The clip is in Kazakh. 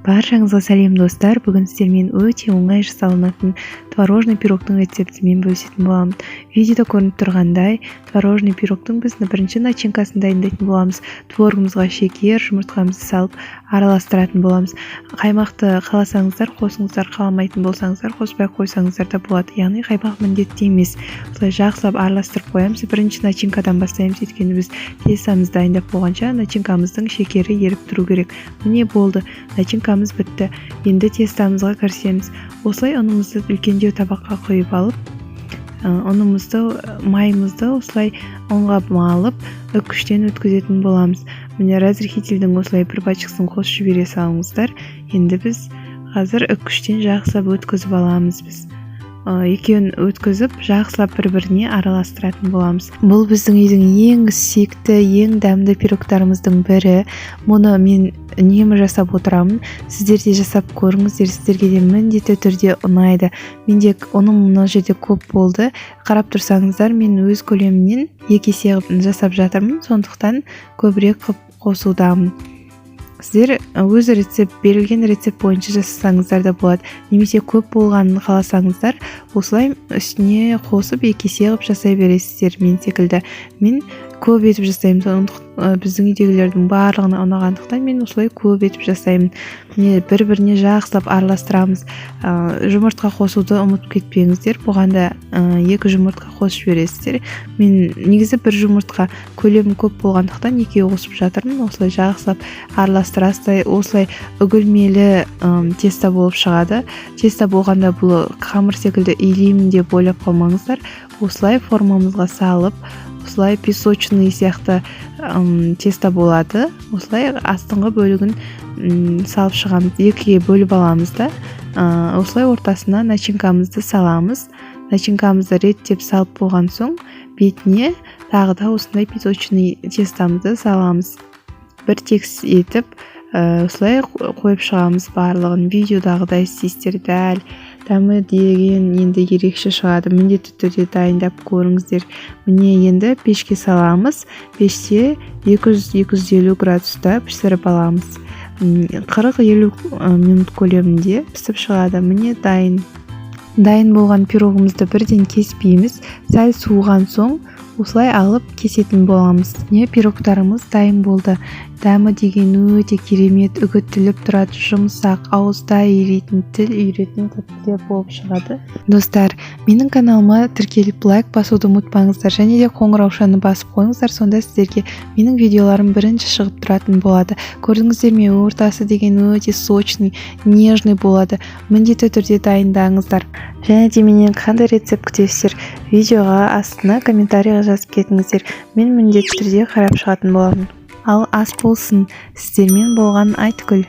Баршаңызға сәлем достар. Бүгін сіздермен өте оңай жасалынатын творожный пирогтың рецептімен бөлісетін боламын. Видеода көрініп тұрғандай, творожный пирогтың біз бірінші начинкасын дайындайтын боламыз. Творогымызға шекер, жұмыртқамызды салып араластыратын боламыз. Қаймақты қаласаңыздар қосыңыздар, қаламайтын болсаңыздар қоспай қойсаңыздар да болады. Яғни қаймақ міндетті емес. Осылай жақсылап араластырып қоямыз. Бірінші начинкадан бастаймыз, өйткені біз тестамызды дайындап болғанша начинкамыздың шекері еріп тұру керек. Міне болды. Начинкамыз бітті. Енді тестамызға кірісеміз. Осылай ұнымызды үлкендеу табаққа құйып алып, майымызды осылай ұнға малып, үккіштен өткізетін боламыз. Міне разрыхительдің осылай бір пачкасын қосып жібере салыңыздар. Енді біз қазір үккіштен жақсылап өткізіп аламыз біз. Екеуін өткізіп, жақсылап бір-біріне араластыратын боламыз. Бұл біздің үйдің ең сүйікті, ең дәмді пирогтарымыздың бірі. Мұны мен үнемі жасап отырамын. Сіздер де жасап көріңіздер, сіздерге де міндетті түрде ұнайды. Менде оның мына жерде көп болды. Қарап тұрсаңыздар, мен өз көлемімнен 2 есе жасап жатырмын. Сондықтан көбірек қып қосудамын. Сіздер өз берілген рецепт бойынша жасасаңыздар да болады. Немесе көп болғанын қаласаңыздар, осылай үстіне қосып 2 есе қып жасай бересіздер мен секілді. Мен көп етіп жасаймын. Біздің үйдегілердің барлығына ұнағандықтан мен осылай көп етіп жасаймын. Міне бір-біріне жақсылап араластырамыз. Жұмыртқа қосуды ұмытып кетпеңіздер. Бұғанда 2 жұмыртқа қосып жібересіздер. Мен негізі бір жұмыртқа көлемі көп болғандықтан 2 қосып жатырмын. Осылай жақсылап араластырасыздар. Осылай үгілмелі теста болып шығады. Теста болғанда бұл қамыр секілді илеймін деп ойлап қалмаңыздар. Осылай формамызға салып, осылай песочный сияқты теста болады. Осылай астыңғы бөлігін салып шығамыз. 2-ге бөліп аламыз да. Осылай ортасына начинкамызды саламыз. Начинкамызды реттеп салып болған соң, бетіне тағы да осындай песочный тестамызды саламыз. Бір текст етіп, осылай қойып шығамыз барлығын. Видеодағыдай істейсіздер, дәл дәмі деген енді ерекше шығады. Міндетті түрде дайындап көріңіздер. Міне енді пешке саламыз. Пеште 200-250 градуста пісіріп аламыз. 40-50 минут көлемінде пісіп шығады. Міне дайын болған пирогымызды бірден кеспейміз. Сәл суыған соң осылай алып кесетін боламыз. Пирогтарымыз дайын болды. Дәмі деген өте керемет, үгітіліп тұрады, жұмсақ, ауызда еритін, тіл үйретін тәттілер болып шығады. Достар, менің каналыма тіркеліп лайк басуды ұмытпаңыздар, және де қоңыраушаны басып қойыңыздар, сонда сіздерге менің видеоларым бірінші шығып тұратын болады. Көрдіңіздер ме, ортасы деген өте сочный, нежный болады. Міндетті түрде дайындаңыздар. Және де менен қандай рецепт күтесіздер, видеоға астына комментарийға жазып кетіңіздер. Мен міндетті түрде қарап шығатын боламын. Ал ас болсын, сіздермен болған Айтгүл.